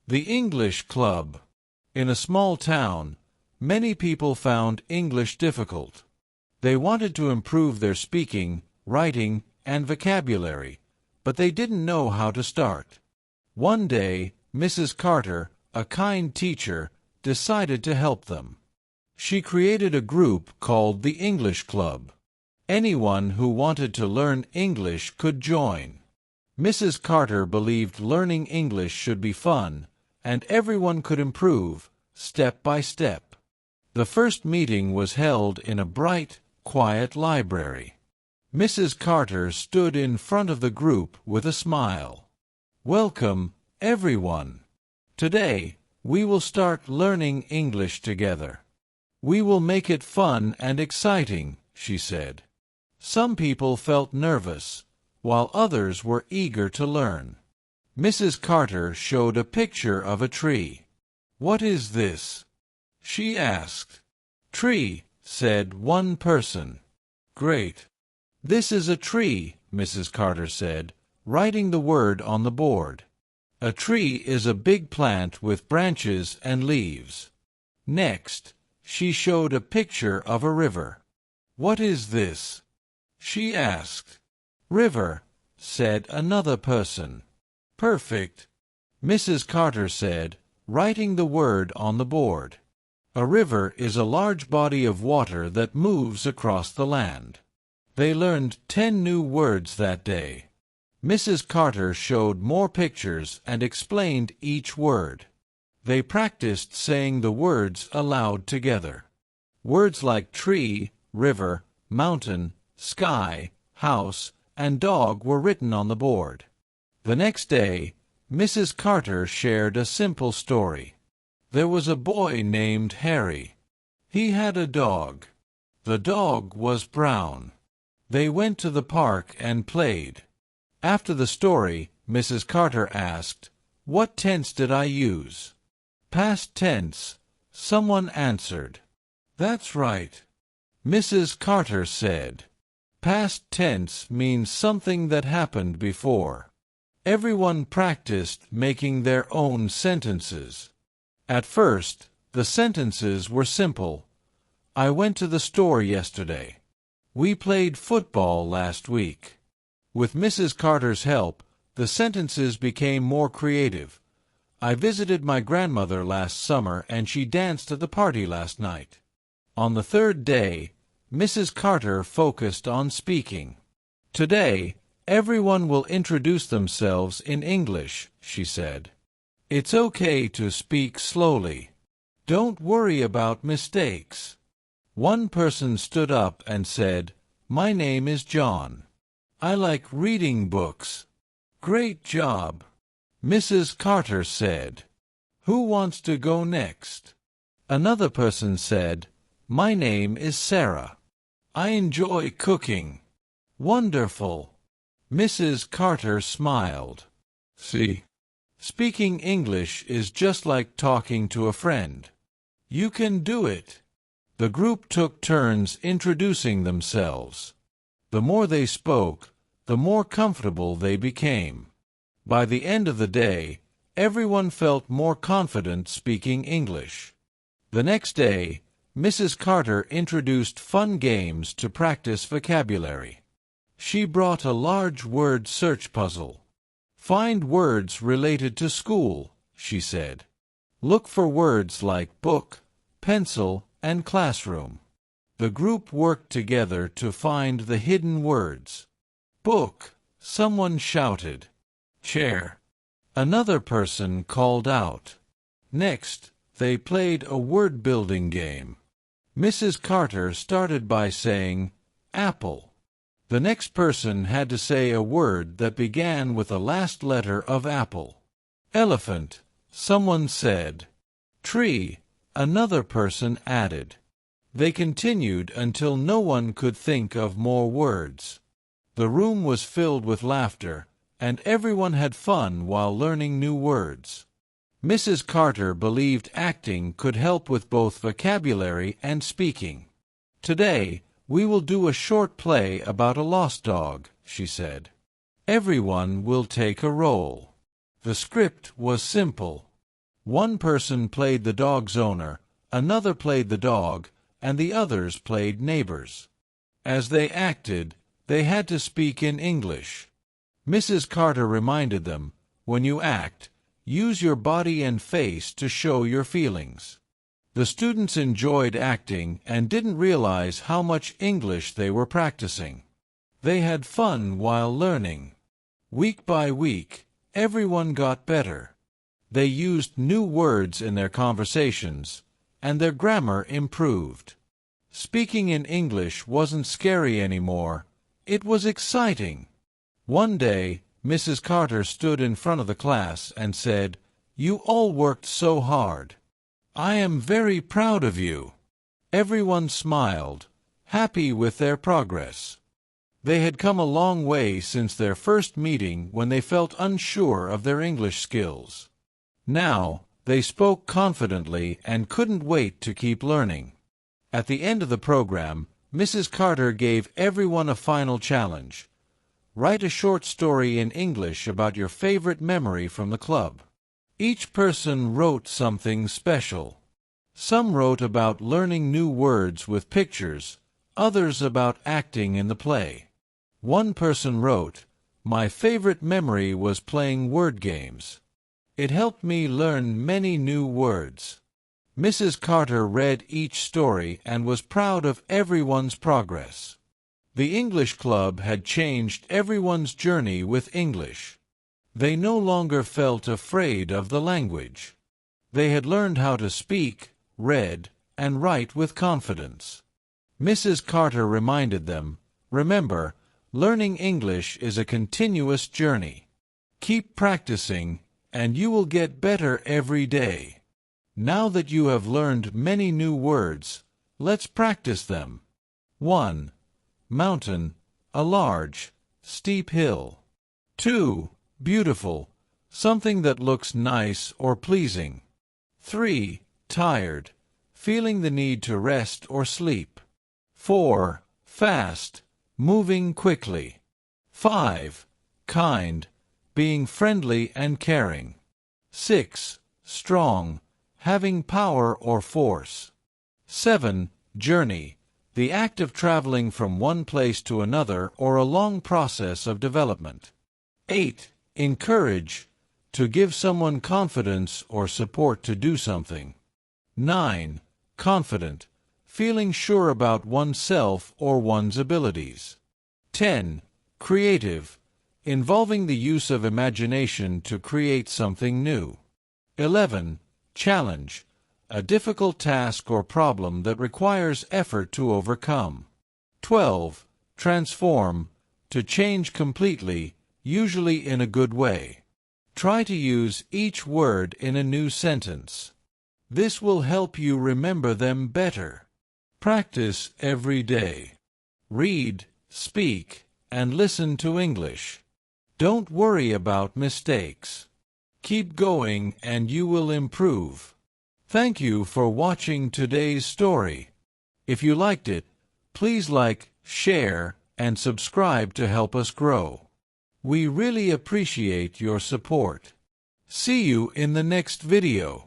The English Club. In a small town, many people found English difficult. They wanted to improve their speaking, writing, and vocabulary, but they didn't know how to start. One day, Mrs. Carter, a kind teacher, decided to help them. She created a group called the English Club. Anyone who wanted to learn English could join. Mrs. Carter believed learning English should be fun, and everyone could improve, step by step. The first meeting was held in a bright, quiet library. Mrs. Carter stood in front of the group with a smile. "Welcome, everyone. Today, we will start learning English together. We will make it fun and exciting," she said. Some people felt nervous, while others were eager to learn. Mrs. Carter showed a picture of a tree. "What is this?" she asked. "Tree," said one person. "Great. This is a tree," Mrs. Carter said, writing the word on the board. "A tree is a big plant with branches and leaves." Next, she showed a picture of a river. "What is this?" she asked. "River," said another person. "Perfect," Mrs. Carter said, writing the word on the board. A river is a large body of water that moves across the land. They learned 10 new words that day. Mrs. Carter showed more pictures and explained each word. They practiced saying the words aloud together. Words like tree, river, mountain, sky, house, and dog were written on the board. The next day, Mrs. Carter shared a simple story. There was a boy named Harry. He had a dog. The dog was brown. They went to the park and played. After the story, Mrs. Carter asked, "What tense did I use?" "Past tense," someone answered. "That's right," Mrs. Carter said. Past tense means something that happened before. Everyone practiced making their own sentences. At first, the sentences were simple. "I went to the store yesterday." "We played football last week." With Mrs. Carter's help, the sentences became more creative. "I visited my grandmother last summer and she danced at the party last night." On the third day, Mrs. Carter focused on speaking. "Today, everyone will introduce themselves in English," she said. "It's okay to speak slowly. Don't worry about mistakes." One person stood up and said, "My name is John. I like reading books." "Great job," Mrs. Carter said. "Who wants to go next?" Another person said, "My name is Sarah. I enjoy cooking." "Wonderful." Mrs. Carter smiled. "See, speaking English is just like talking to a friend. You can do it." The group took turns introducing themselves. The more they spoke, the more comfortable they became. By the end of the day, everyone felt more confident speaking English. The next day, Mrs. Carter introduced fun games to practice vocabulary. She brought a large word search puzzle. "Find words related to school," she said. "Look for words like book, pencil, and classroom." The group worked together to find the hidden words. "Book," someone shouted. "Chair," another person called out. Next, they played a word-building game. Mrs. Carter started by saying, "apple." The next person had to say a word that began with the last letter of apple. "Elephant," someone said. "Tree," another person added. They continued until no one could think of more words. The room was filled with laughter, and everyone had fun while learning new words. Mrs. Carter believed acting could help with both vocabulary and speaking. "Today, we will do a short play about a lost dog," she said. "Everyone will take a role." The script was simple. One person played the dog's owner, another played the dog, and the others played neighbors. As they acted, they had to speak in English. Mrs. Carter reminded them, when you act, use your body and face to show your feelings. The students enjoyed acting and didn't realize how much English they were practicing. They had fun while learning. Week by week, everyone got better. They used new words in their conversations, and their grammar improved. Speaking in English wasn't scary anymore. It was exciting. One day, Mrs. Carter stood in front of the class and said, "You all worked so hard. I am very proud of you." Everyone smiled, happy with their progress. They had come a long way since their first meeting when they felt unsure of their English skills. Now, they spoke confidently and couldn't wait to keep learning. At the end of the program, Mrs. Carter gave everyone a final challenge. Write a short story in English about your favorite memory from the club. Each person wrote something special. Some wrote about learning new words with pictures, others about acting in the play. One person wrote, "My favorite memory was playing word games. It helped me learn many new words." Mrs. Carter read each story and was proud of everyone's progress. The English Club had changed everyone's journey with English. They no longer felt afraid of the language. They had learned how to speak, read, and write with confidence. Mrs. Carter reminded them, "Remember, learning English is a continuous journey. Keep practicing, and you will get better every day." Now that you have learned many new words, let's practice them. 1. Mountain, a large, steep hill. 2. Beautiful, something that looks nice or pleasing. 3. Tired, feeling the need to rest or sleep. 4. Fast, moving quickly. 5. Kind, being friendly and caring. 6. Strong, having power or force. 7. Journey, the act of traveling from one place to another or a long process of development. 8. Encourage, to give someone confidence or support to do something. 9. Confident, feeling sure about oneself or one's abilities. 10. Creative, involving the use of imagination to create something new. 11. Challenge, a difficult task or problem that requires effort to overcome. 12. Transform, to change completely, usually in a good way. Try to use each word in a new sentence. This will help you remember them better. Practice every day. Read, speak, and listen to English. Don't worry about mistakes. Keep going and you will improve. Thank you for watching today's story. If you liked it, please like, share, and subscribe to help us grow. We really appreciate your support. See you in the next video.